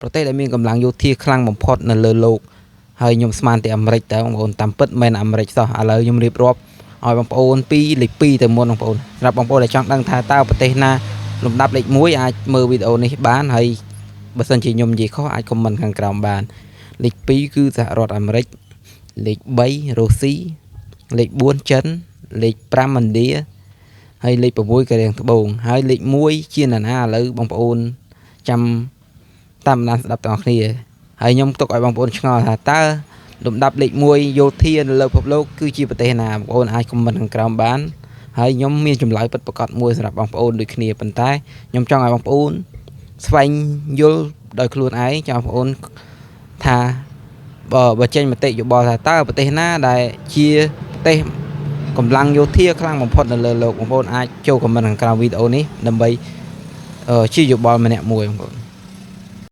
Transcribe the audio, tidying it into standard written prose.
ប្រទេសដែលមានកម្លាំងយោធាខ្លាំងបំផុតនៅលើโลกហើយខ្ញុំស្មានតែអាមេរិកតើបងប្អូនតាមពិតមិនអាមេរិកសោះឥឡូវខ្ញុំរៀបរាប់ឲ្យបងប្អូនពីលេខ2ទៅមុនបងប្អូនសម្រាប់បងប្អូនដែលចង់ដឹងថាតើប្រទេសណាលំដាប់លេខ1អាចមើលវីដេអូនេះបានហើយបើសិនជាខ្ញុំនិយាយខុសអាចខមមិនខាងក្រោមបានលេខ2គឺសហរដ្ឋអាមេរិកលេខ3រុស្ស៊ីលេខ4ចិនលេខ5ឥណ្ឌាហើយលេខ6កូរ៉េត្បូងហើយលេខ1ជាណាឥឡូវបងប្អូនចាំតាមដានស្ដាប់ទាំងអស់គ្នាហើយខ្ញុំទុកឲ្យបងប្អូនឆ្ងល់ថាតើលំដាប់លេខ1យោធានៅលើពិភពលោកគឺជាប្រទេសណាបងប្អូនអាចខមមិនខាងក្រោមបានហើយខ្ញុំមានចម្លើយពិតប្រាកដមួយសម្រាប់បងប្អូនដូចគ្នាប៉ុន្តែខ្ញុំចង់ឲ្យបងប្អូនស្វែងយល់ដោយខ្លួនឯងចង់បងប្អូនថាបើចេញមតិយោបល់ថាតើប្រទេសណាដែលជាប្រទេសកម្លាំងយោធាខ្លាំងបំផុតនៅលើโลกបងប្អូនអាចចូលខមមិនខាងក្រោមវីដេអូនេះដើម្បីជាយោបល់ម្នាក់មួយបងប្អូន